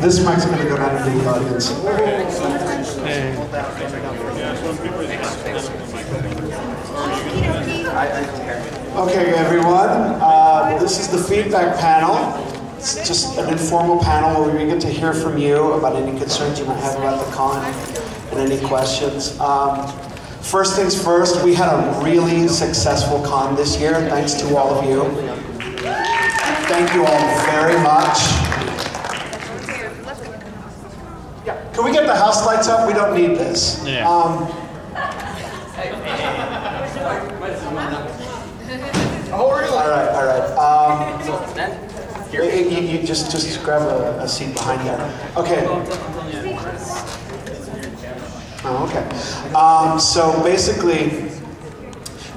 This mic's going to go down to the audience. Okay, everyone. This is the feedback panel. It's just an informal panel where we get to hear from you about any concerns you might have about the con and any questions. First things first, we had a really successful con this year, thanks to all of you. Thank you all very much. Yeah, can we get the house lights up? We don't need this. Yeah. All right. You just grab a seat behind there. Okay. Oh, okay. So basically,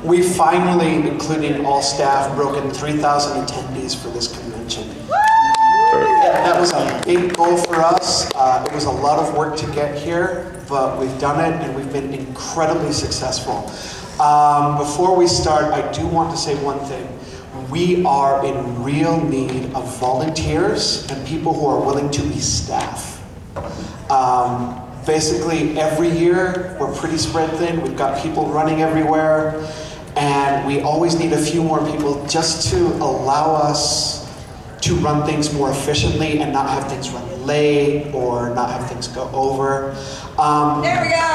we finally, including all staff, broke in 3,000 attendees for this convention. That was a big goal for us. It was a lot of work to get here, but we've done it and we've been incredibly successful. Before we start, I do want to say one thing. We are in real need of volunteers and people who are willing to be staff. Basically, every year, we're pretty spread thin. We've got people running everywhere, and we always need a few more people just to allow us to run things more efficiently and not have things run late or not have things go over. There we go!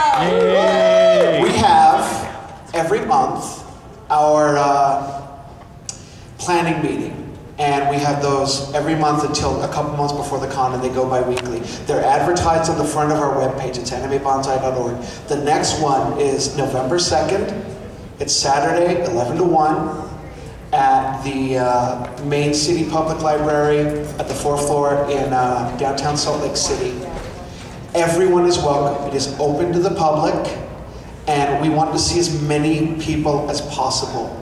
Yay. We have, every month, our planning meeting. And we have those every month until a couple months before the con, and they go bi-weekly. They're advertised on the front of our webpage. It's animebanzai.org. The next one is November 2nd. It's Saturday, 11 to 1, at the main city public library at the 4th floor in downtown Salt Lake City. Everyone is welcome. It is open to the public, and we want to see as many people as possible.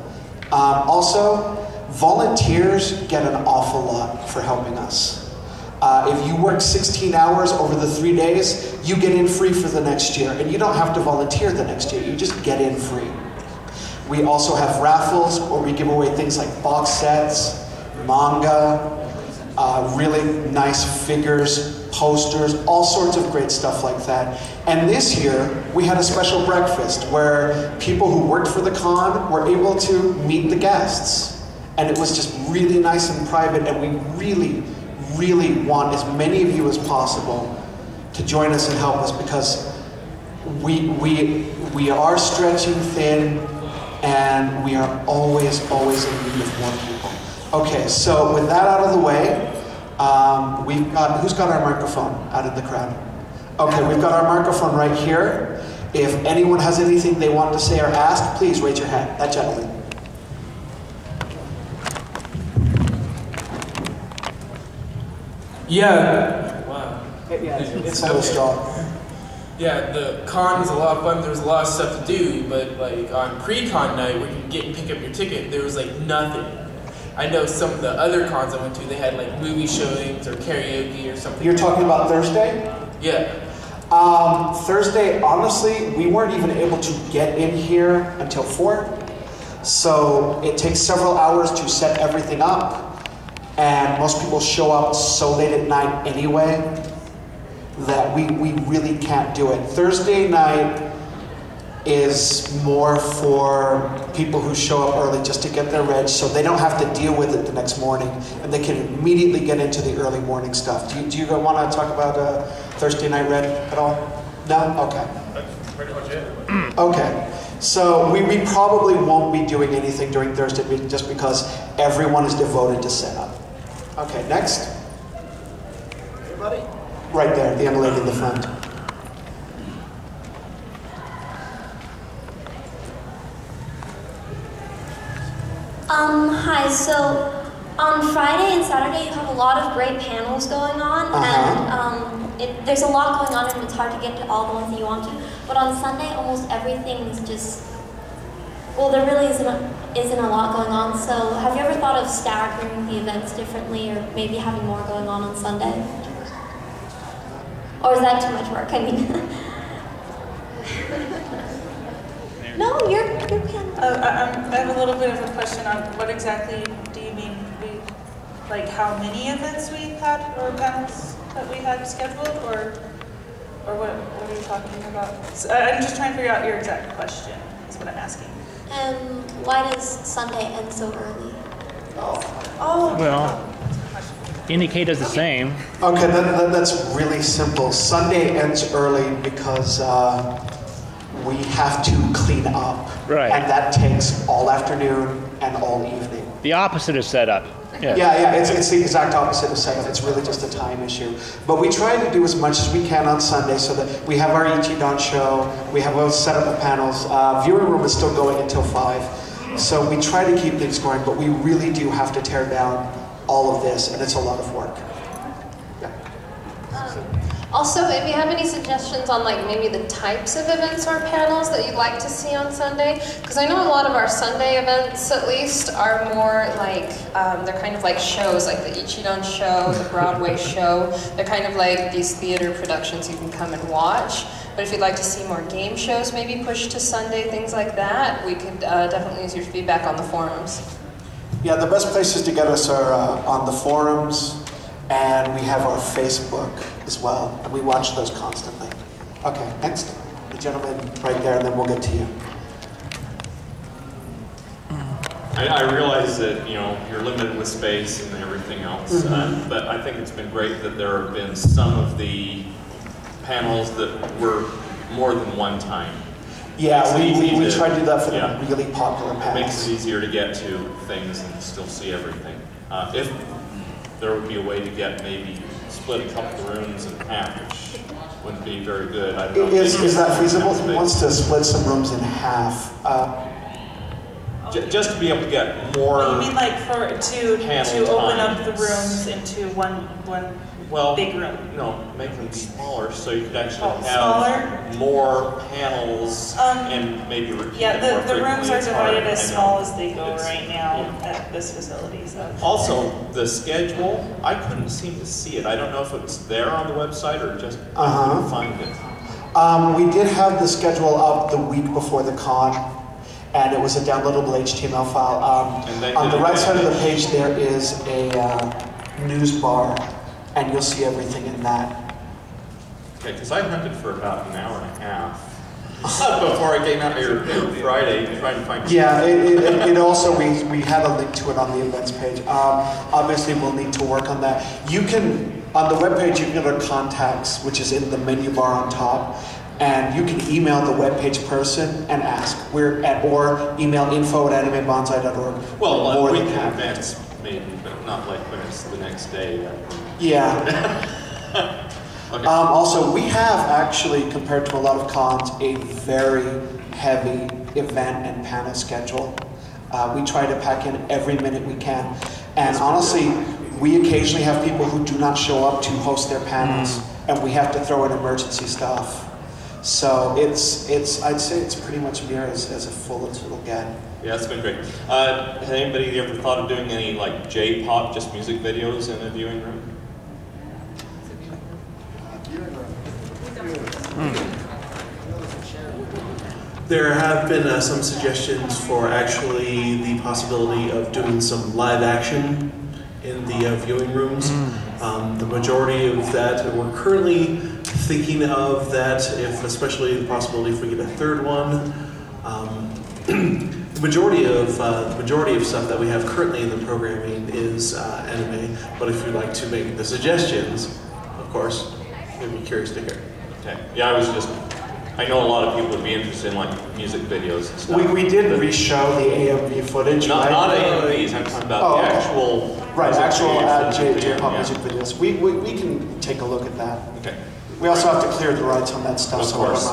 Also, volunteers get an awful lot for helping us. If you work 16 hours over the 3 days, you get in free for the next year, and you don't have to volunteer the next year, you just get in free. We also have raffles where we give away things like box sets, manga, really nice figures, posters, all sorts of great stuff like that. And this year, we had a special breakfast where people who worked for the con were able to meet the guests. And it was just really nice and private, and we really, really want as many of you as possible to join us and help us, because we are stretching thin, and we are always in need of more people. Okay, so with that out of the way, who's got our microphone out of the crowd? Okay, we've got our microphone right here. If anyone has anything they want to say or ask, please raise your hand. That gentleman. Yeah. Wow. Yeah, it's so strong. Yeah, the con was a lot of fun. There was a lot of stuff to do, but like on pre-con night where you get and pick up your ticket, there was like nothing. I know some of the other cons I went to, they had like movie showings or karaoke or something. You're talking about Thursday? Yeah. Thursday, honestly, we weren't even able to get in here until 4. So it takes several hours to set everything up. And most people show up so late at night anyway that we really can't do it. Thursday night is more for people who show up early just to get their reg, so they don't have to deal with it the next morning, and they can immediately get into the early morning stuff. Do you want to talk about Thursday night reg at all? No? Okay. That's pretty much it. Okay. So we probably won't be doing anything during Thursday just because everyone is devoted to setup. Okay, next. Everybody? Right there, the young lady in the front. Hi, so on Friday and Saturday you have a lot of great panels going on, and there's a lot going on and it's hard to get to all the ones that you want to, but on Sunday almost everything is just, well, there really isn't a lot going on, so have you ever thought of staggering the events differently or maybe having more going on Sunday? Or is that too much work? I mean, no, you're I have a little bit of a question on what exactly do you mean, like how many events we've had or panels? that we had scheduled, or what are you talking about? So, I'm just trying to figure out your exact question, is what I'm asking. Why does Sunday end so early? Oh. Well, indicate does the same. Okay, that's really simple. Sunday ends early because we have to clean up. Right. And that takes all afternoon and all evening. The opposite is set up. Yeah. Yeah, it's the exact opposite of setup. It's really just a time issue. But we try to do as much as we can on Sunday so that we have our Ichidan show, we have a setup of panels. Viewing room is still going until 5. So we try to keep things going, but we really do have to tear down all of this, and it's a lot of work. Yeah. Also, if you have any suggestions on like maybe the types of events or panels that you'd like to see on Sunday, because I know a lot of our Sunday events at least are more like, they're kind of like shows, like the Ichidan show, the Broadway show. They're kind of like these theater productions you can come and watch. But if you'd like to see more game shows maybe pushed to Sunday, things like that, we could definitely use your feedback on the forums. Yeah, the best places to get us are on the forums, and we have our Facebook as well, and we watch those constantly. Okay, next, the gentleman right there, and then we'll get to you. I realize that you're limited with space and everything else, but I think it's been great that there have been some of the panels that were more than one time. Yeah, we try to do that for the really popular panels. It makes it easier to get to things and still see everything. If there would be a way to get maybe split a couple of rooms in half, which wouldn't be very good. I don't know. Is that feasible? He wants to split some rooms in half. Just to be able to get more. You mean like to open up the rooms into one big room? No, make them smaller so you could actually have smaller? more panels and maybe repeat it more the rooms are frequently. divided as small as they go right now at this facility. So. Also, the schedule, I couldn't seem to see it. I don't know if it's there on the website or just I couldn't find it. We did have the schedule up the week before the con, and it was a downloadable HTML file. On the right side of the page there is a news bar, and you'll see everything in that. Okay, because I hunted for about an hour and a half before I came out here Friday trying to find. Yeah, it also, we had a link to it on the events page. Obviously, we'll need to work on that. You can, on the webpage, you can go to contacts, which is in the menu bar on top, and you can email the webpage person and ask. Or email info@animebanzai.org. Well, we can advance maybe, but not like when it's the next day. Yeah. Okay. Also, we have actually, compared to a lot of cons, a very heavy event and panel schedule. We try to pack in every minute we can. And honestly, we occasionally have people who do not show up to host their panels, and we have to throw in emergency stuff. So I'd say it's pretty much near as full as it'll get. Yeah, it's been great. Has anybody ever thought of doing any like J-pop, just music videos in a viewing room? There have been some suggestions for actually the possibility of doing some live action in the viewing rooms. The majority of that, we're currently thinking of that, especially the possibility if we get a third one. The majority of stuff that we have currently in the programming is anime, but if you'd like to make the suggestions, of course, we'd be curious to hear. Okay. Yeah, I know a lot of people would be interested in like music videos and stuff. We did re-show the AMV footage, right? Not AMVs, I'm talking about the actual J-pop music videos. We can take a look at that. Okay. We also have to clear the rights on that stuff, of so course.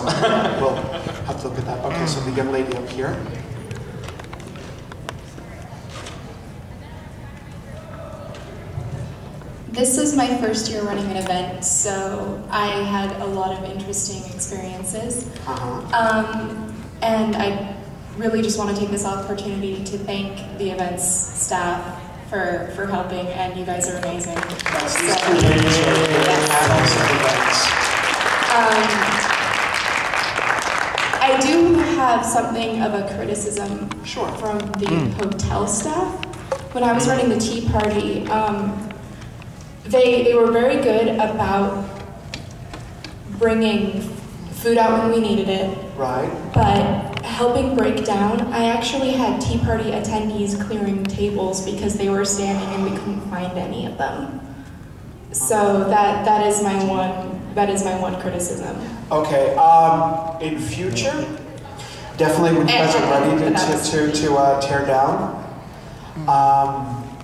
we'll have to look at that. Okay, so the young lady up here. This is my first year running an event, so I had a lot of interesting experiences. And I really just want to take this opportunity to thank the events staff for helping, and you guys are amazing. I do have something of a criticism from the hotel staff. When I was running the tea party, They were very good about bringing food out when we needed it. Right. But helping break down, I actually had Tea Party attendees clearing tables because they were standing and we couldn't find any of them. So that is my one criticism. Okay. In future, definitely when you guys are ready to tear down,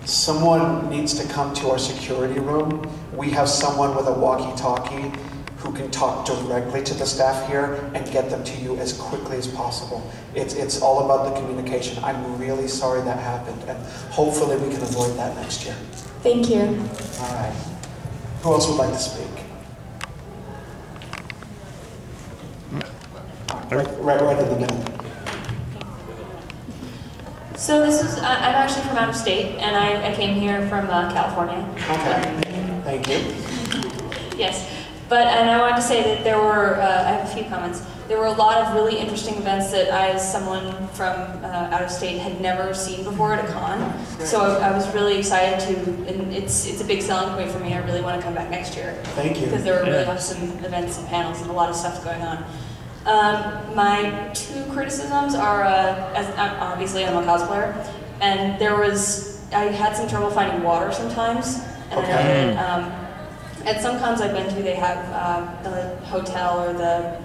someone needs to come to our security room. We have someone with a walkie-talkie who can talk directly to the staff here and get them to you as quickly as possible. It's all about the communication. I'm really sorry that happened, and hopefully we can avoid that next year. Thank you. All right. Who else would like to speak? Right in the middle. So this is, I'm actually from out of state, and I came here from California. Okay, thank you. Yes, and I wanted to say that there were, I have a few comments. There were a lot of really interesting events that I, as someone from out of state, had never seen before at a con. So I was really excited to, and it's a big selling point for me. I really want to come back next year. Thank you. Because there were really awesome events and panels and a lot of stuff going on. My two criticisms are, obviously I'm a cosplayer, and I had some trouble finding water sometimes. And I know that, at some cons I've been to, they have the hotel or the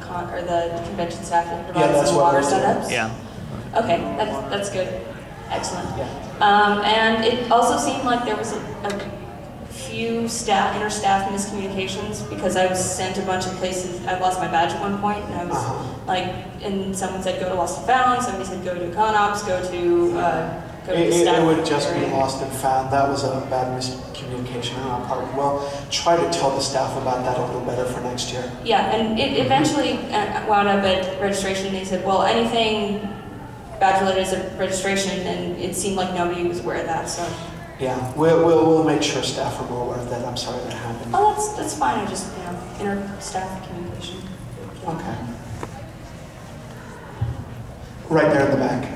convention staff that provides some water setups. Yeah. Okay, that's good. Excellent. Yeah. And it also seemed like there was a few inter-staff miscommunications because I was sent a bunch of places. I lost my badge at one point, and I was and someone said go to Lost and Found, somebody said go to ConOps, go to the staff. It would just be Lost and Found. That was a bad miscommunication on our part. Well, try to tell the staff about that a little better for next year. Yeah, and it eventually wound up at registration. They said, well, anything badge related is a registration, and it seemed like nobody was aware of that. So. Yeah, we'll make sure staff are more aware of that. I'm sorry that happened. Oh, that's fine. I just inter-staff communication. Okay. Right there in the back.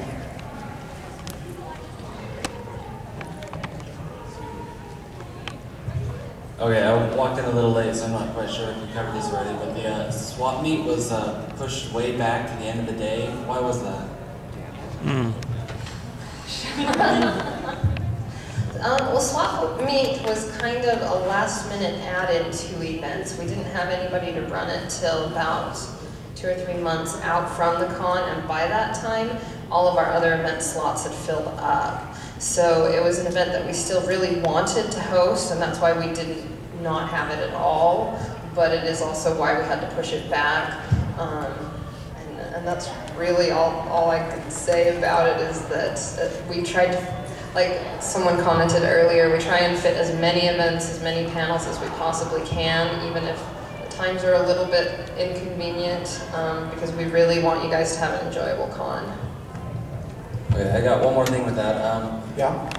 Okay, I walked in a little late, so I'm not quite sure if we covered this already, but the swap meet was pushed way back to the end of the day. Why was that? Well, swap meet was kind of a last-minute added to events. We didn't have anybody to run it till about 2 or 3 months out from the con, and by that time, all of our other event slots had filled up. So it was an event that we still really wanted to host, and that's why we didn't not have it at all. But it is also why we had to push it back. And that's really all I could say about it is that we tried to, like someone commented earlier, we try and fit as many events, as many panels as we possibly can, even if the times are a little bit inconvenient, because we really want you guys to have an enjoyable con. Okay, I got one more thing with that. Yeah?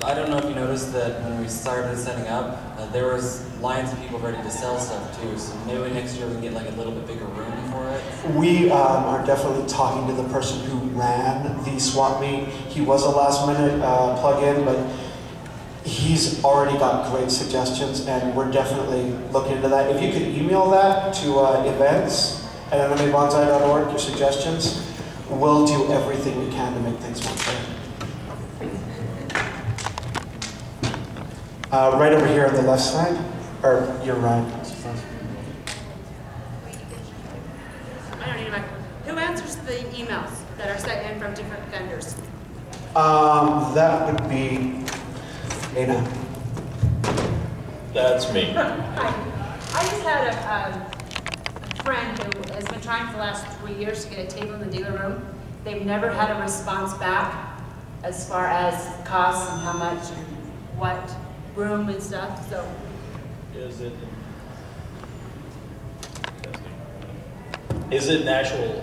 I don't know if you noticed that when we started setting up, there was lines of people ready to sell stuff too, so maybe next year we can get like a little bit bigger room for it. We are definitely talking to the person who ran the swap meet. He was a last minute plug-in, but he's already got great suggestions, and we're definitely looking into that. If you could email that to events@animebanzai.org, your suggestions, we'll do everything we can to make things more fair. Right over here on the left side, or your right. I don't need a microphone. Who answers the emails that are sent in from different vendors? That would be Dana. That's me. Hi. I just had a friend who has been trying for the last 3 years to get a table in the dealer room. They've never had a response back as far as costs and how much and what room and stuff. So, is it an actual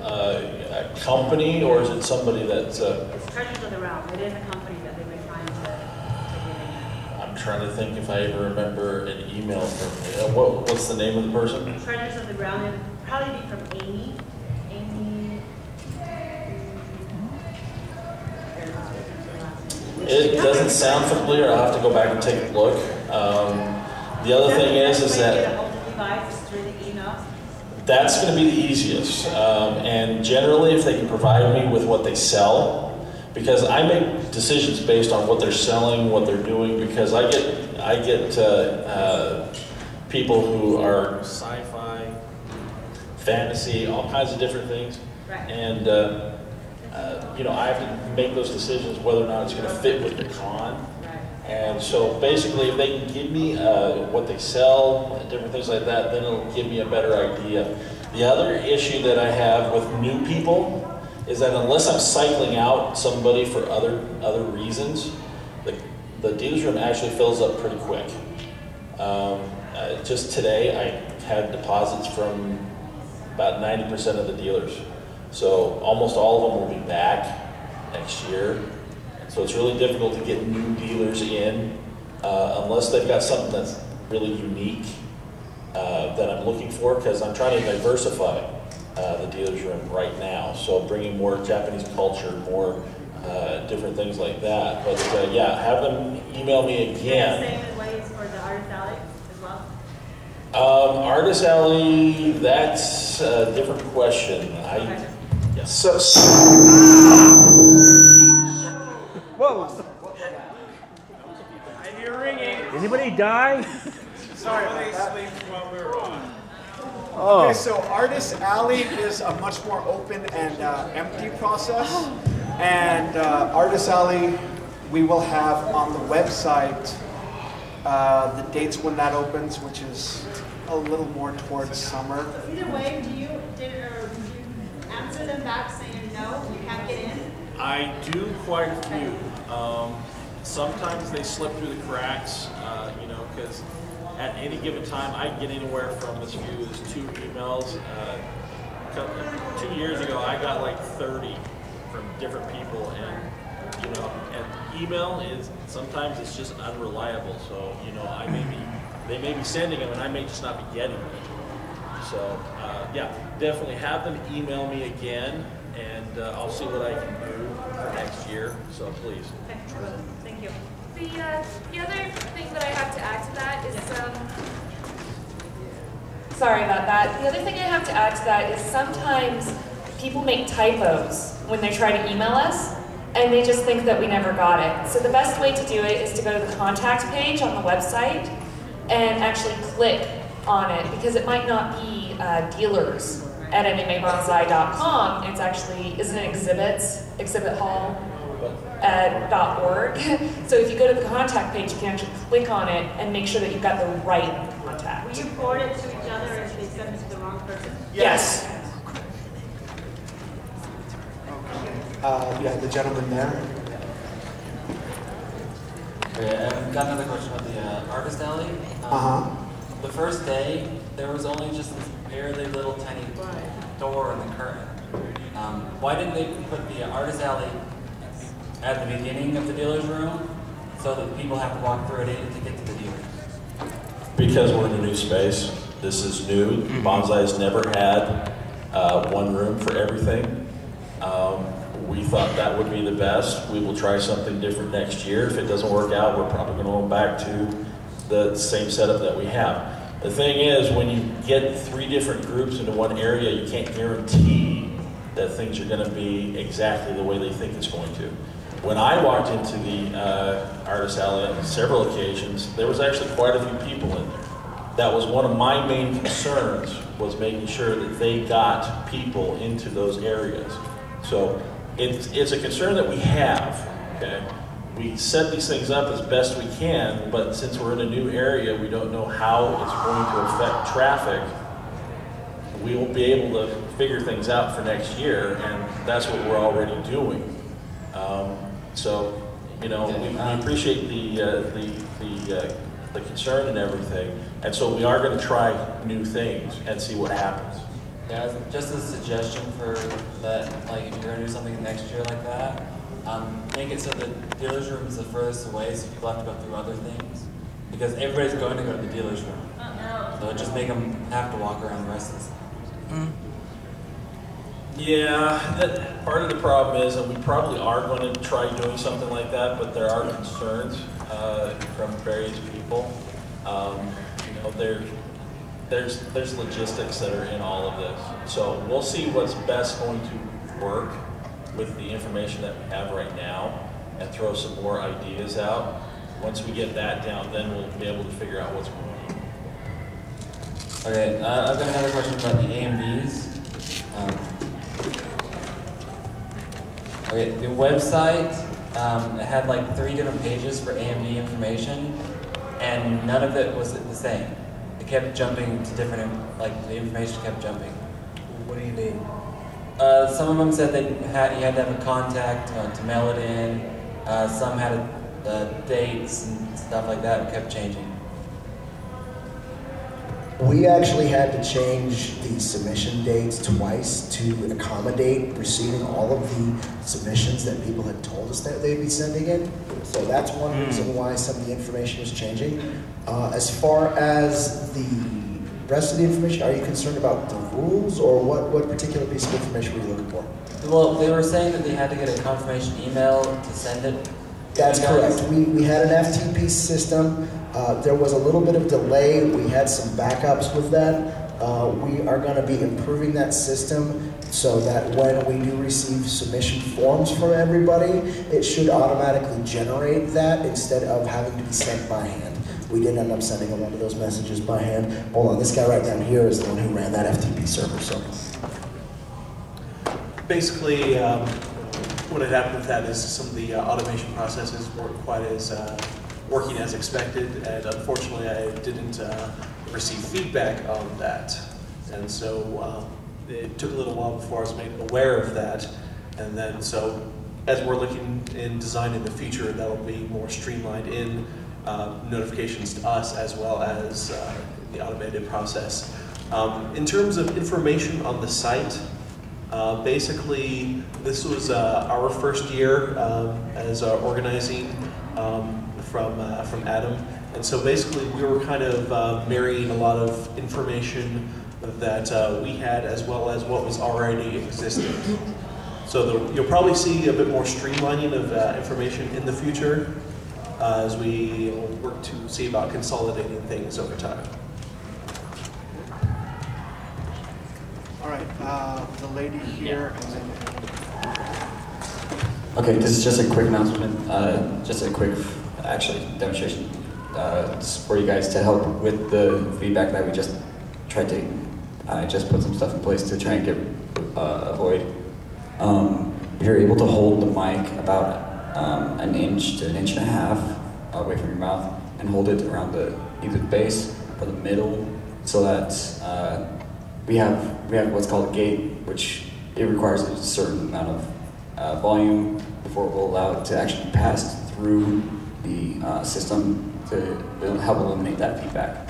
company, or is it somebody that's? it's Treasures of the Realm. It is a company that they've been trying to get in. I'm trying to think if I ever remember an email from. What's the name of the person? Treasures of the Realm. It would probably be from Amy. It doesn't sound familiar. I'll have to go back and take a look. The other thing is that that's going to be the easiest. And generally, if they can provide me with what they sell, because I make decisions based on what they're selling, what they're doing, because I get people who are sci-fi, fantasy, all kinds of different things. Right. And you know, I have to make those decisions whether or not it's going to fit with the con. And so basically, if they can give me what they sell, different things like that, then it'll give me a better idea. The other issue that I have with new people is that unless I'm cycling out somebody for other reasons, the dealer's room actually fills up pretty quick. Just today, I had deposits from about 90% of the dealers. So almost all of them will be back next year. So it's really difficult to get new dealers in unless they've got something that's really unique that I'm looking for, because I'm trying to diversify the dealer's room right now. So bringing more Japanese culture, more different things like that. But yeah, have them email me again. Same ways for the Artist Alley as well? Artist Alley, that's a different question. So whoa! I hear ringing. Anybody die? Sorry about that. While we were on. Oh. Okay, so Artist Alley is a much more open and empty process. And Artist Alley, we will have on the website the dates when that opens, which is a little more towards summer. Either way, did you answer them back saying no, you can't get in? I do quite a few. Sometimes they slip through the cracks, you know, because at any given time I get anywhere from as few as 2 emails. 2 years ago I got like 30 from different people, and you know, and email is sometimes it's just unreliable. So you know, they may be sending them and I may just not be getting them. So yeah, definitely have them email me again, and I'll see what I can do for next year. So please. Okay, thank you. The other thing that I have to add to that is sorry about that. The other thing I have to add to that is sometimes people make typos when they try to email us, and they just think that we never got it. So the best way to do it is to go to the contact page on the website and actually click on it, because it might not be dealers at MMABonzai.com. It's actually, isn't it exhibit hall .org. So if you go to the contact page, you can actually click on it and make sure that you've got the right contact. Will you forward it to each other if they send it to the wrong person? Yes. yeah, the gentleman there. Okay, I've got another question about the Artist Alley. The first day, there was only just this barely little tiny door in the curtain. Why didn't they put the Artist Alley at the beginning of the dealer's room so that people have to walk through it to get to the dealer? Because we're in a new space. This is new. Banzai's never had one room for everything. We thought that would be the best. We will try something different next year. If it doesn't work out, we're probably going to go back to the same setup that we have. The thing is, when you get 3 different groups into one area, you can't guarantee that things are going to be exactly the way they think it's going to. When I walked into the Artist Alley on several occasions, there was actually quite a few people in there. That was one of my main concerns, was making sure that they got people into those areas. So it's a concern that we have, okay? We set these things up as best we can, but since we're in a new area, we don't know how it's going to affect traffic. We will be able to figure things out for next year, and that's what we're already doing. So, you know, we appreciate the concern and everything, and so we are going to try new things and see what happens. Yeah, just a suggestion for that, like if you're going to do something next year like that, make it so the dealer's room is the furthest away, so people have to go through other things. Because everybody's going to go to the dealer's room. So just make them have to walk around the rest of the stuff. Yeah, that part of the problem is, and we probably are going to try doing something like that, but there are concerns from various people. You know, there's logistics that are in all of this. So we'll see what's best going to work with the information that we have right now and throw some more ideas out. Once we get that down, then we'll be able to figure out what's going on. Okay, I've got another question about the AMVs. Okay, the website, it had like 3 different pages for AMV information, and none of it was the same. It kept jumping to different, like the information kept jumping. What do you mean? Some of them said that you had to have a contact to mail it in. Some had dates and stuff like that, and kept changing. We actually had to change the submission dates twice to accommodate receiving all of the submissions that people had told us that they'd be sending in. So that's one reason why some of the information was changing. As far as the rest of the information, are you concerned about the rules, or what particular piece of information were you looking for? Well, they were saying that they had to get a confirmation email to send it. That's correct. We had an FTP system. There was a little bit of delay. We had some backups with that. We are going to be improving that system so that when we do receive submission forms from everybody, it should automatically generate that instead of having to be sent by hand. We did end up sending one of those messages by hand. Hold on, this guy right down here is the one who ran that FTP server. So basically, what had happened with that is some of the automation processes weren't quite as working as expected, and unfortunately I didn't receive feedback on that. And so it took a little while before I was made aware of that. And then so as we're looking in design in the future, that will be more streamlined in notifications to us as well as the automated process. In terms of information on the site, basically, this was our first year as organizing from Adam, and so basically we were kind of marrying a lot of information that we had as well as what was already existing. So you'll probably see a bit more streamlining of information in the future as we work to see about consolidating things over time. All right, the lady here, and then. Okay, this is just a quick announcement, just a quick, actually, demonstration for you guys to help with the feedback that we just tried to, I just put some stuff in place to try and get avoid. If you're able to hold the mic about an inch to an inch and a half away from your mouth and hold it around either the base or the middle, so that we have what's called a gate, which it requires a certain amount of volume before it will allow it to actually pass through the system to help eliminate that feedback.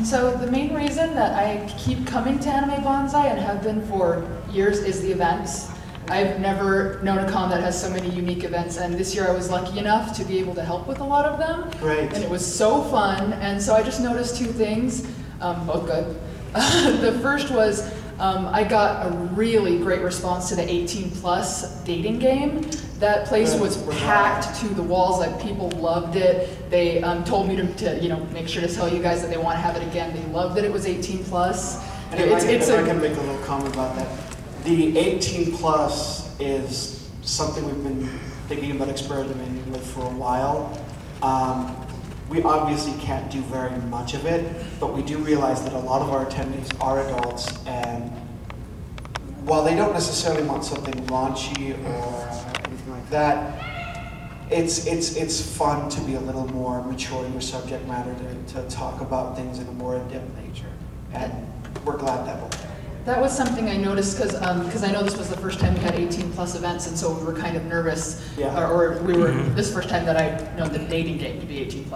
So the main reason that I keep coming to Anime Banzai and have been for years is the events. I've never known a con that has so many unique events, and this year I was lucky enough to be able to help with a lot of them. Great. And it was so fun, and so I just noticed 2 things, both good. The first was I got a really great response to the 18+ dating game. That place was packed to the walls, like people loved it. They told me to make sure to tell you guys that they want to have it again. They loved that it was 18+. And if I can make a little comment about that. The 18+ is something we've been thinking about experimenting with for a while. We obviously can't do very much of it, but we do realize that a lot of our attendees are adults, and while they don't necessarily want something raunchy or anything like that, it's fun to be a little more mature in your subject matter, to talk about things in a more in-depth nature, and we're glad that we're there. That was something I noticed because I know this was the first time we had 18+ events, and so we were kind of nervous. Yeah. Or we were this is the first time that I know the dating game to be 18+.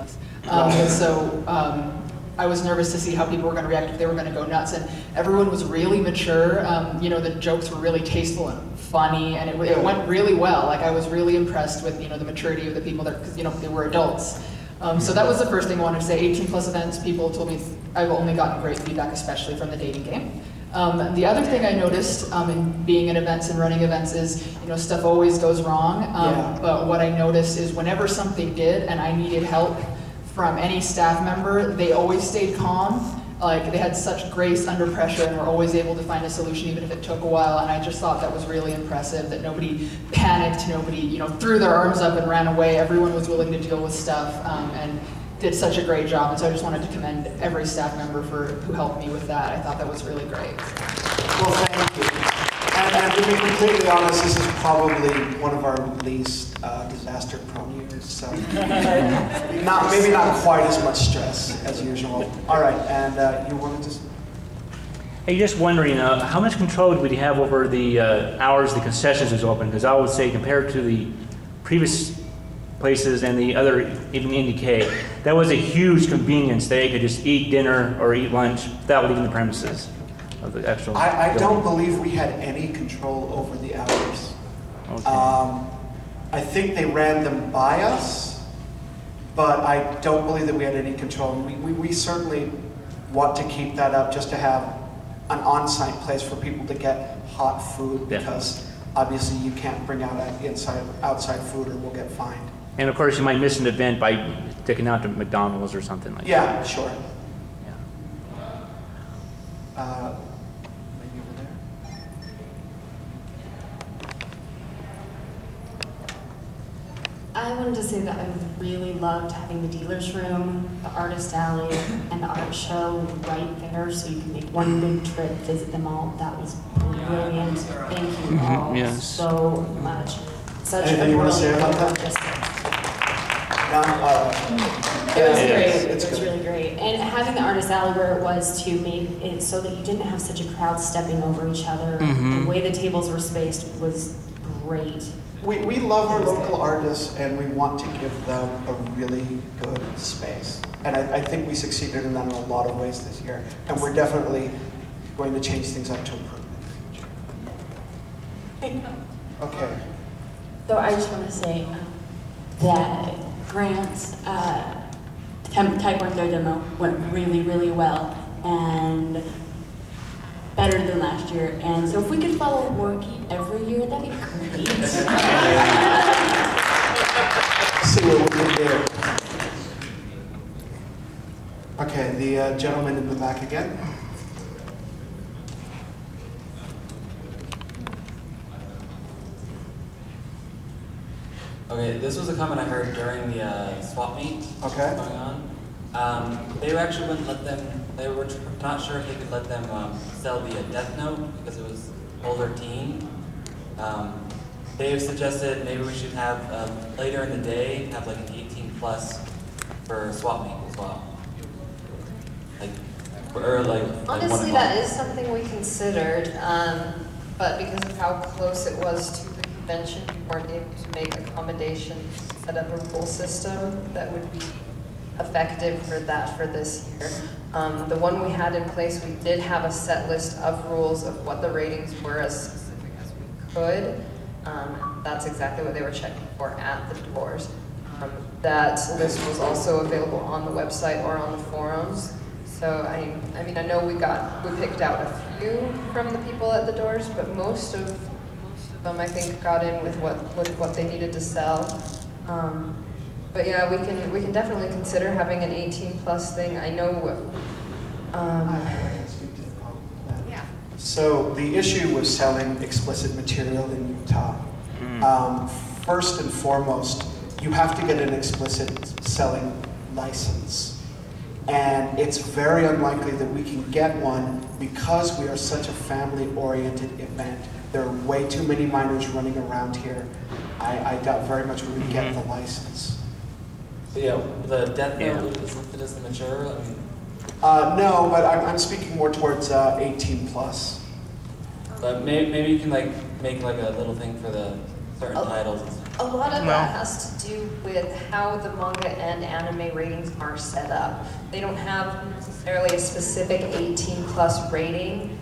I was nervous to see how people were going to react, if they were going to go nuts, and everyone was really mature. The jokes were really tasteful and funny, and it went really well. Like, I was really impressed with the maturity of the people there, because they were adults. So that was the first thing I wanted to say. 18 plus events, people told me I've only gotten great feedback, especially from the dating game. The other thing I noticed in being in events and running events is, stuff always goes wrong. But what I noticed is whenever something did and I needed help from any staff member, they always stayed calm. Like, they had such grace under pressure and were always able to find a solution even if it took a while, and I just thought that was really impressive, that nobody panicked, nobody threw their arms up and ran away. Everyone was willing to deal with stuff and did such a great job, and so I just wanted to commend every staff member who helped me with that. I thought that was really great. Well, thank you. And to be completely honest, this is probably one of our least disaster-prone years, so maybe not quite as much stress as usual. All right, and you wanted to... Hey, just wondering, how much control do we have over the hours the concessions is open? Because I would say compared to the previous places and the other, even IndieK, that was a huge convenience. They could just eat dinner or eat lunch without leaving the premises of the actual I building. don't believe we had any control over the hours. Okay. I think they ran them by us, but I don't believe that we had any control. We certainly want to keep that up, just to have an on-site place for people to get hot food, because obviously you can't bring out outside food or we'll get fined. And of course, you might miss an event by sticking out to McDonald's or something like that. Yeah, sure. Maybe over there. I wanted to say that I really loved having the dealer's room, the artist alley, and the art show right there, so you can make one big trip, visit them all. That was brilliant. Thank you all so much. Such Anything you want to say about that? It was great. It was really great. And having the artist alley where it was too made it so that you didn't have such a crowd stepping over each other. The way the tables were spaced was great. We love our local artists, and we want to give them a really good space. And I think we succeeded in that in a lot of ways this year. And we're definitely going to change things up to improve in the future. Okay. So I just want to say that Grant's Type 1 demo went really, really well, and better than last year. And so if we could follow Worky every year, that'd be great. See what we can do. Okay, the gentleman in the back again. Okay, this was a comment I heard during the swap meet going on. They actually wouldn't let them, they were not sure if they could let them sell the Death Note because it was older teen. They suggested maybe we should have, later in the day, have like an 18 plus for swap meet as well. Honestly, that is something we considered, but because of how close it was to the convention, we weren't able to make accommodations, set up a rule system that would be effective for this year. The one we had in place, we did have a set list of rules of what the ratings were as specific as we could. That's exactly what they were checking for at the doors. That list was also available on the website or on the forums. So I mean, I know we picked out a few from the people at the doors, but most of them I think got in with what they needed to sell. But yeah, we can definitely consider having an 18 plus thing. I know. So the issue was selling explicit material in Utah. First and foremost, you have to get an explicit selling license. And it's very unlikely that we can get one because we are such a family-oriented event. There are way too many minors running around here. I doubt very much we would get the license. So yeah, the Death Note is listed as the mature. I mean, no, but I'm speaking more towards 18 plus. But maybe you can make like a little thing for the certain titles. A lot of that has to do with how the manga and anime ratings are set up. They don't have necessarily a specific 18 plus rating,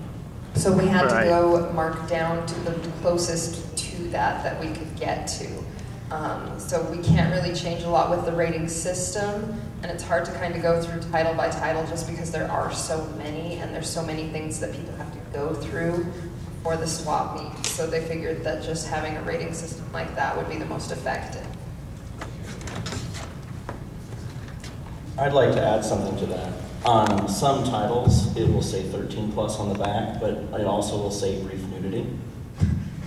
so we had to go mark down to the closest to that we could get to. So we can't really change a lot with the rating system, and it's hard to kind of go through title by title just because there are so many, and there's so many things that people have to go through for the swap meet. So they figured that just having a rating system like that would be the most effective. I'd like to add something to that. On some titles, it will say 13+ on the back, but it also will say brief nudity.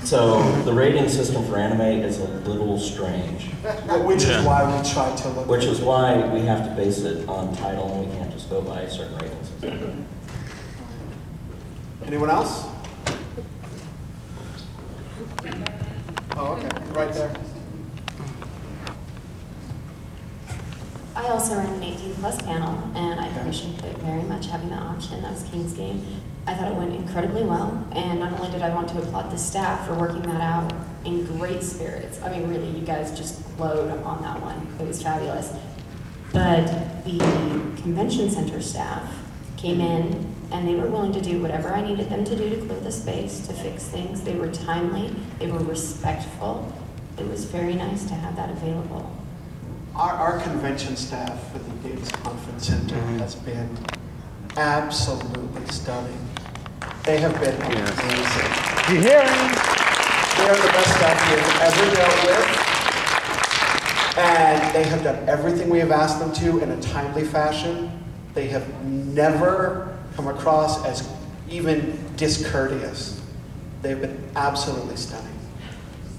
So the rating system for anime is a little strange. Which is why we try to look. Which is why we have to base it on title, and we can't just go by a certain rating system. Anyone else? Oh, okay, right there. I also ran an 18+ panel, and I appreciate it very much having that option. That was King's Game. I thought it went incredibly well, and not only did I want to applaud the staff for working that out in great spirits. I mean, really, you guys just glowed on that one. It was fabulous. But the convention center staff came in, and they were willing to do whatever I needed them to do to clear the space, to fix things. They were timely, they were respectful. It was very nice to have that available. Our convention staff for the Davis Conference Center has been absolutely stunning. They have been amazing. You hear me? They are the best staff we have ever dealt with. And they have done everything we have asked them to in a timely fashion. They have never come across as even discourteous. They've been absolutely stunning.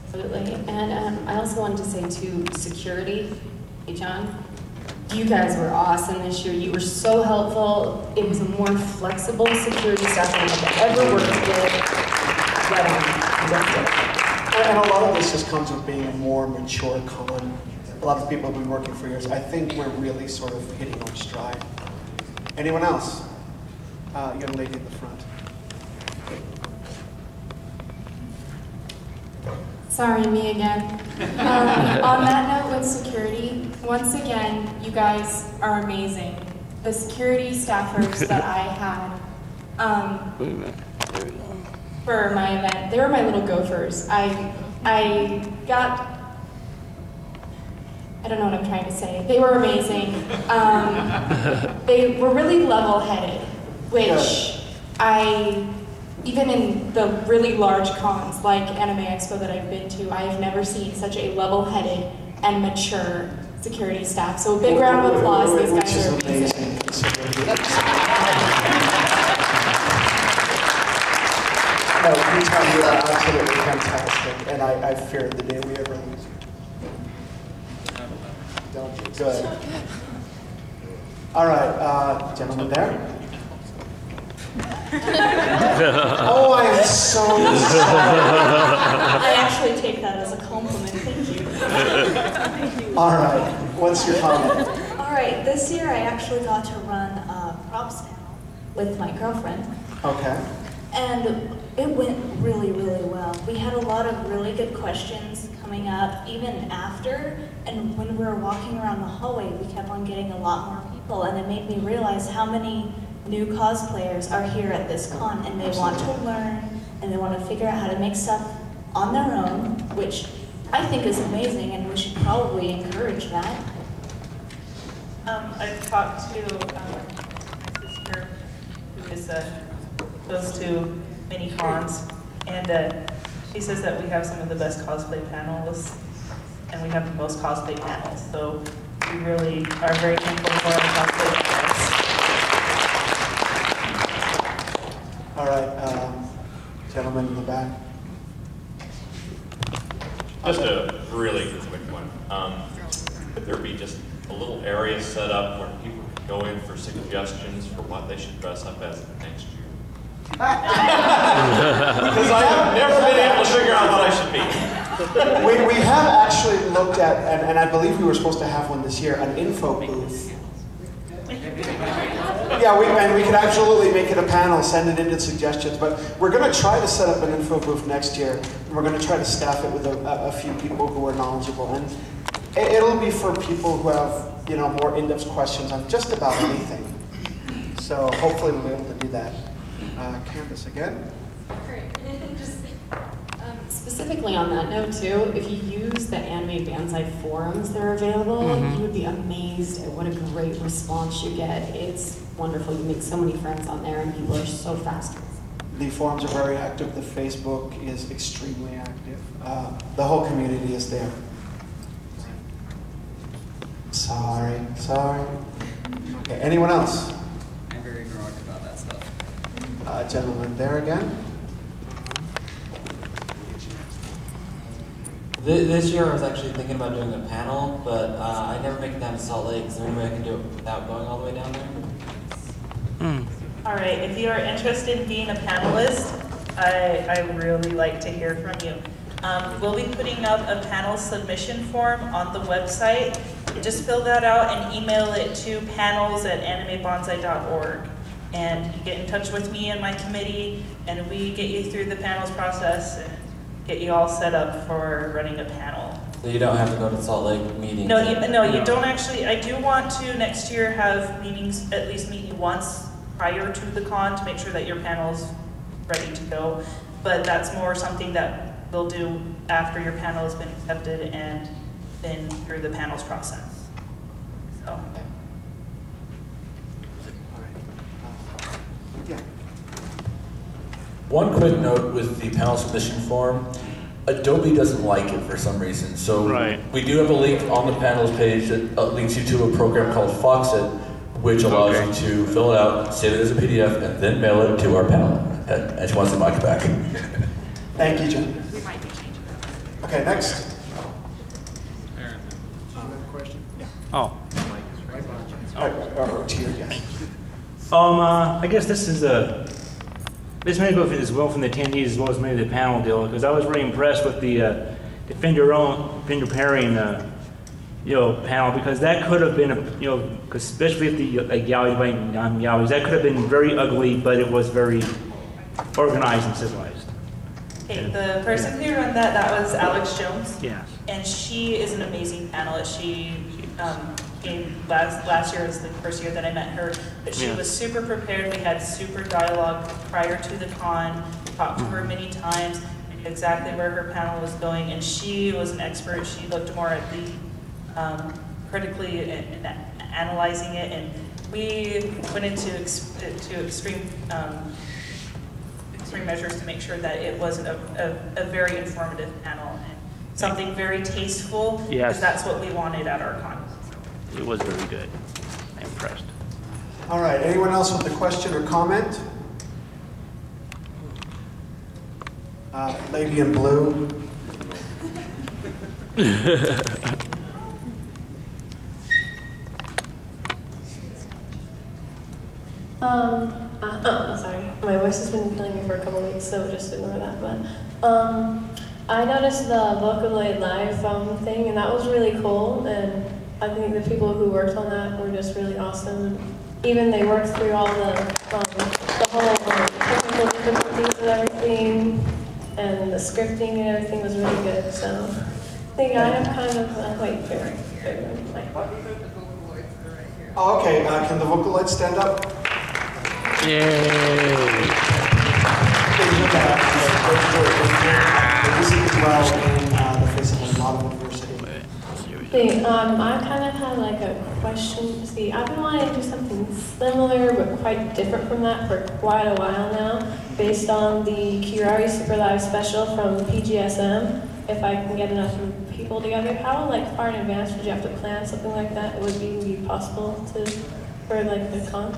Absolutely. And I also wanted to say, too, security. Hey, John, you guys were awesome this year. You were so helpful. It was a more flexible security staff than I've ever worked with. And a lot of this just comes with being a more mature con. A lot of people have been working for years. I think we're really sort of hitting our stride. Anyone else? Young lady in the front. Sorry, me again. On that note with security, once again, you guys are amazing. The security staffers that I had for my event, they were my little gophers. I don't know what I'm trying to say. They were amazing. They were really level-headed, which even in the really large cons like Anime Expo that I've been to, I've never seen such a level-headed and mature security staff. So a big round of applause. These guys are amazing. No, you tell you are absolutely fantastic, and I fear the day we ever lose you. Don't you? Good. All right, gentleman there. Oh, I am so sorry. I actually take that as a compliment. Thank you. All right. What's your comment? All right. This year, I actually got to run a props panel with my girlfriend. Okay. And it went really, really well. We had a lot of really good questions coming up, even after. And when we were walking around the hallway, we kept on getting a lot more people. And it made me realize how many new cosplayers are here at this con, and they want to learn, and they want to figure out how to make stuff on their own, which I think is amazing, and we should probably encourage that. I've talked to my sister, who is goes to many cons, and she says that we have some of the best cosplay panelists, and we have the most cosplay panels, so we really are very thankful for our cosplay panels. All right, gentleman in the back. Just a really quick one. Could there be just a little area set up where people could go in for suggestions for what they should dress up as next year? Because I have never been able to figure out what I should be. We have actually looked at, and I believe we were supposed to have one this year, an info booth. Yeah, and we could absolutely make it a panel, send it into suggestions, but we're going to try to set up an info booth next year. And we're going to try to staff it with a few people who are knowledgeable, and it'll be for people who have, more in-depth questions on just about anything. So hopefully we'll be able to do that. Candace again. Great. Just Specifically on that note too, if you use the Anime Banzai forums that are available, you would be amazed at what a great response you get. It's wonderful. You make so many friends on there and people are so fast. The forums are very active. The Facebook is extremely active. The whole community is there. Sorry. Okay, anyone else? I'm very ignorant about that stuff. Gentleman there again. This year I was actually thinking about doing a panel, but I never make it down to Salt Lake. Is there any way I can do it without going all the way down there? All right, if you are interested in being a panelist, I really like to hear from you. We'll be putting up a panel submission form on the website. Just fill that out and email it to panels@animebanzai.org. And you get in touch with me and my committee, and we get you through the panels process and get you all set up for running a panel. So you don't have to go to Salt Lake meetings? No, you don't actually. I do want to next year have meetings, at least meet you once prior to the con to make sure that your panel's ready to go. But that's more something that we'll do after your panel has been accepted and been through the panels process. So. One quick note with the panel submission form, Adobe doesn't like it for some reason. So we do have a link on the panels page that links you to a program called Foxit, which allows you to fill it out, save it as a PDF, and then mail it to our panel. I just want to mic back. Thank you, John. Okay, next. Question? Yeah. Oh. I guess this is this may go as well from the attendees as well as maybe the panel deal, because I was really impressed with the defender pairing panel, because that could have been especially with the galleries by non-galleries, that could have been very ugly, but it was very organized and civilized. Okay, the person who ran that was Alex Jones. Yes. And she is an amazing panelist. She came last year was the first year that I met her, but she was super prepared. We had super dialogue prior to the con, talked to her many times, knew exactly where her panel was going, and she was an expert. She looked more at the critically and analyzing it, and we went into extreme measures to make sure that it was a very informative panel and something very tasteful, because that's what we wanted at our con. It was very good. I'm impressed. All right, anyone else with a question or comment? Lady in blue. Sorry, my voice has been killing me for a couple weeks, so just ignore that. But I noticed the Vocaloid Live thing, and that was really cool. And I think the people who worked on that were just really awesome. Even they worked through all the whole technical difficulties of everything, and the scripting and everything was really good. So I think I have kind of Oh, okay. Can the Vocaloids stand up? Yay! I kind of had like a question. See, I've been wanting to do something similar but quite different from that for quite a while now, based on the Kirari Super Live special from PGSM. If I can get enough people together, how far in advance would you have to plan something like that? It would be possible for the con?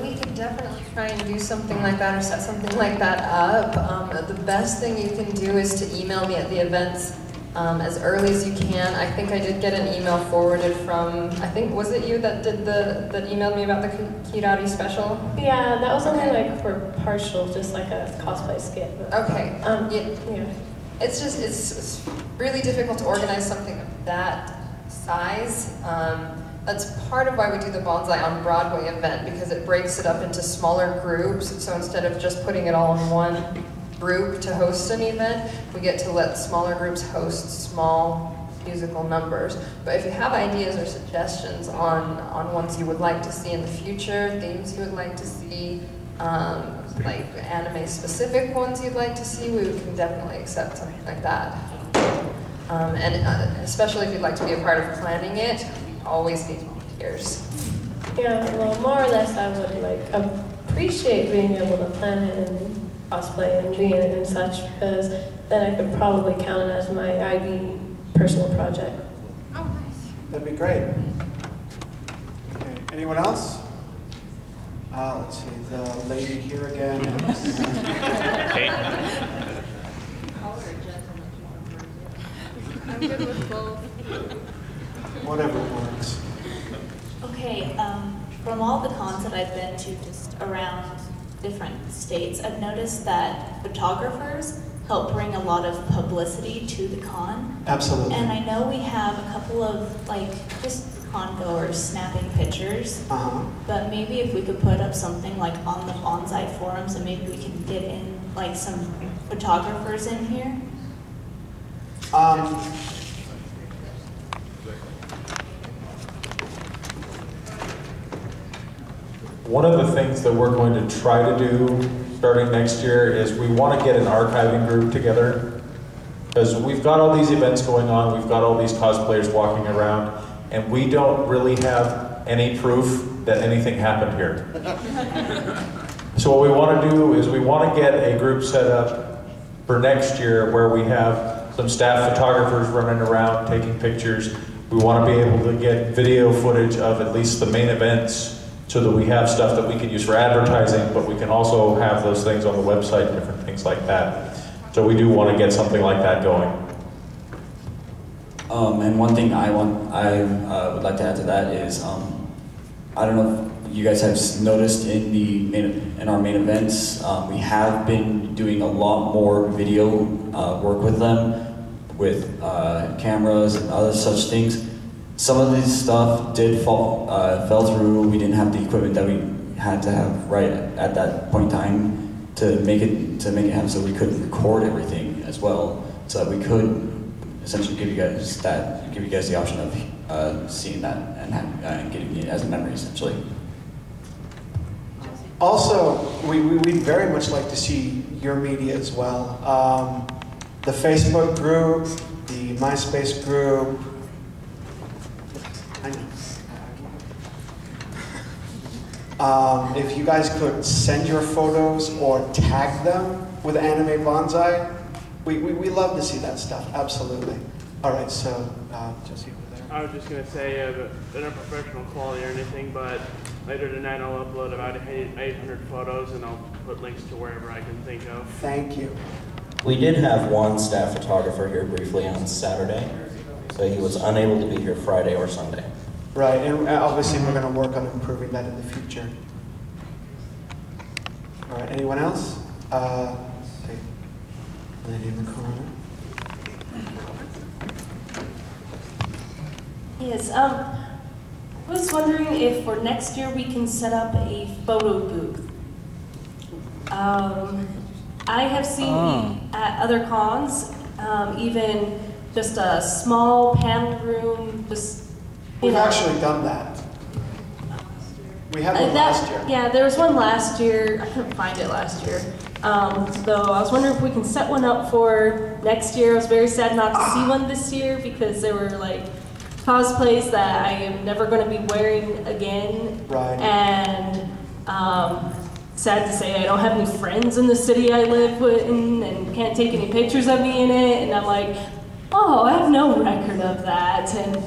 We could definitely try and do something like that or set something like that up. The best thing you can do is to email me at the events as early as you can. I think I did get an email forwarded from, was it you that that emailed me about the Kirari special? Yeah, that was only for partial, just like a cosplay skit. But, okay. It's really difficult to organize something of that size. That's part of why we do the Banzai on Broadway event, because it breaks it up into smaller groups. So instead of just putting it all in one group to host an event, we get to let smaller groups host small musical numbers. But if you have ideas or suggestions on ones you would like to see in the future, themes you would like to see, like anime-specific ones you'd like to see, we can definitely accept something like that. And especially if you'd like to be a part of planning it, we always need volunteers. Yeah, well, more or less I would like appreciate being able to plan it and cosplay and be in it and such, because then I could probably count it as my IB personal project. Oh, nice. That'd be great. Okay. Anyone else? Let's see, the lady here again. I'm good with both. Whatever works. Okay, from all the cons that I've been to just around different states, I've noticed that photographers help bring a lot of publicity to the con. Absolutely. And I know we have a couple of, like, just con goers snapping pictures. But maybe if we could put up something like on the Banzai forums, and maybe we can get in, like, some photographers in here. One of the things that we're going to try to do starting next year is we want to get an archiving group together, because we've got all these events going on, we've got all these cosplayers walking around, and we don't really have any proof that anything happened here. So what we want to do is we want to get a group set up for next year where we have some staff photographers running around taking pictures. We want to be able to get video footage of at least the main events, so that we have stuff that we can use for advertising, but we can also have those things on the website and different things like that. So we do want to get something like that going. And one thing I would like to add to that is, I don't know if you guys have noticed in our main events, we have been doing a lot more video work with them, with cameras and other such things. Some of this stuff fell through. We didn't have the equipment that we had to have right at that point in time to make it happen, so we could record everything as well, so that we could essentially give you guys the option of seeing that and getting it as a memory, essentially. Also, we'd very much like to see your media as well. The Facebook group, the MySpace group. If you guys could send your photos or tag them with Anime Banzai, we love to see that stuff, absolutely. All right, so Jesse over there. I was just going to say, they're not professional quality or anything, but later tonight I'll upload about 800 photos and I'll put links to wherever I can think of. Thank you. We did have one staff photographer here briefly on Saturday, so he was unable to be here Friday or Sunday. Right, and obviously we're going to work on improving that in the future. All right, anyone else? Lady in the corner. Yes, I was wondering if for next year we can set up a photo booth. I have seen at other cons, even just a small panel room, just We've actually done that. We had one last year. Yeah, there was one last year. I couldn't find it last year. So I was wondering if we can set one up for next year. I was very sad not to see one this year because there were like cosplays that I am never going to be wearing again. Right. And sad to say, I don't have any friends in the city I live in and can't take any pictures of me in it. And I'm like, oh, I have no record of that. And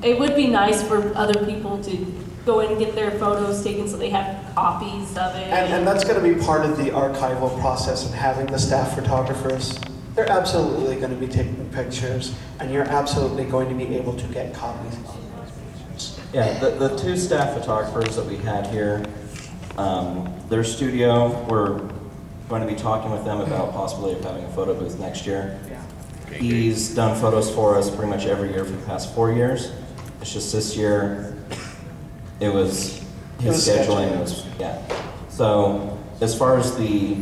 it would be nice for other people to go in and get their photos taken so they have copies of it. And that's going to be part of the archival process and having the staff photographers. They're absolutely going to be taking pictures, and you're absolutely going to be able to get copies of those pictures. Yeah, the two staff photographers that we had here, their studio, we're going to be talking with them about possibly having a photo booth next year. He's done photos for us pretty much every year for the past 4 years. It's just this year, it was his scheduling. Yeah. So as far as the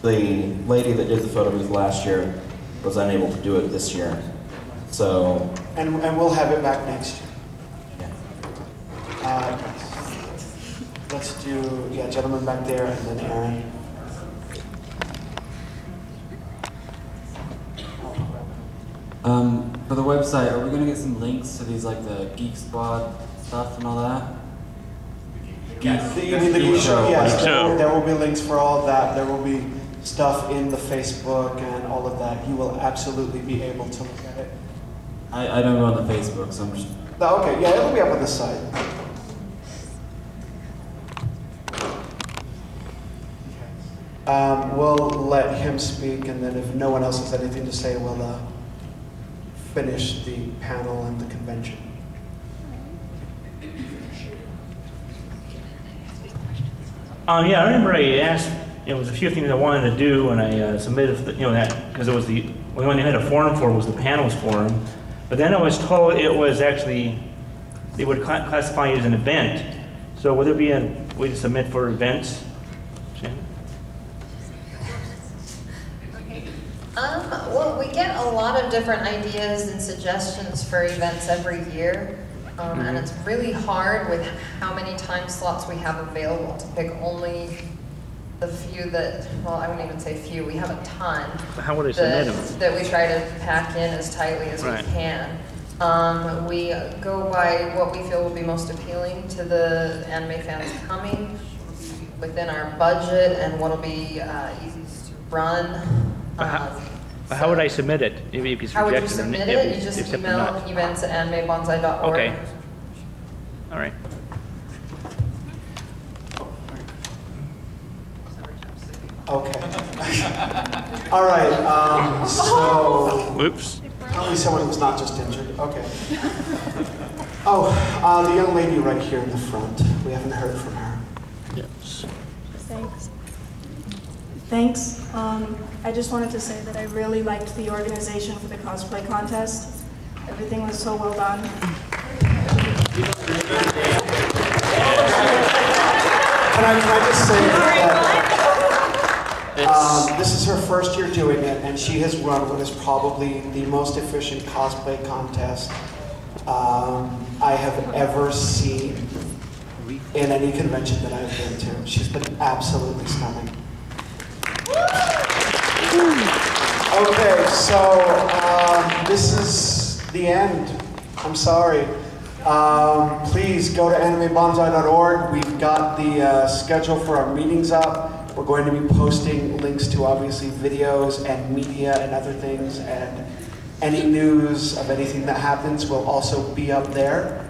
lady that did the photo booth last year was unable to do it this year. So. And we'll have it back next year. The let's do, yeah, gentleman back there and then Aaron. For the website, are we going to get some links to these, like the Geek Squad stuff and all that? You mean the Geek Show? Yes, there will be links for all of that. There will be stuff in the Facebook and all of that. You will absolutely be able to look at it. I don't go on the Facebook, so I'm just... Okay, yeah, it'll be up on the site. We'll let him speak, and then if no one else has anything to say, we'll finish the panel and the convention. Yeah, I remember I asked, there was a few things I wanted to do, and I submitted, that, because it was the one I had a forum for was the panels forum, but then I was told it was actually, they would classify it as an event. So would there be a way to submit for events? Shannon? Well, we get a lot of different ideas and suggestions for events every year. And it's really hard with how many time slots we have available to pick only the few that, well, I wouldn't even say few, we have a ton. How would I submit them? That we try to pack in as tightly as we can. We go by what we feel will be most appealing to the anime fans coming within our budget and what will be easiest to run. How would I submit it? If it's How would you rejected, submit if it? You just email events@animebanzai.org. Okay. All right. Okay. All right. So. Whoops. Probably someone who's not just injured. Okay. Oh, the young lady right here in the front. We haven't heard from her. Yes. Thanks. Thanks. I just wanted to say that I really liked the organization for the cosplay contest. Everything was so well done. Can I just say that this is her first year doing it, and she has run what is probably the most efficient cosplay contest I have ever seen in any convention that I've been to. She's been absolutely stunning. Okay, so this is the end. I'm sorry. Please go to animebanzai.org. We've got the schedule for our meetings up. We're going to be posting links to obviously videos and media and other things, and any news of anything that happens will also be up there.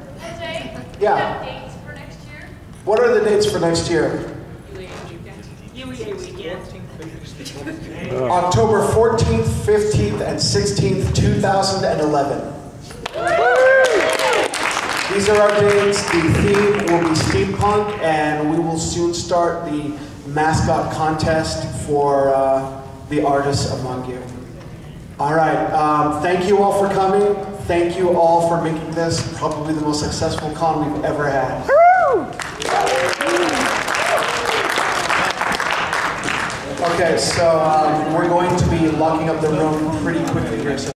Yeah. Dates for next year? What are the dates for next year? UEA weekend. October 14th, 15th, and 16th, 2011. These are our dates. The theme will be steampunk, and we will soon start the mascot contest for the artists among you. All right. Thank you all for coming. Thank you all for making this probably the most successful con we've ever had. Okay, so we're going to be locking up the room pretty quickly here. So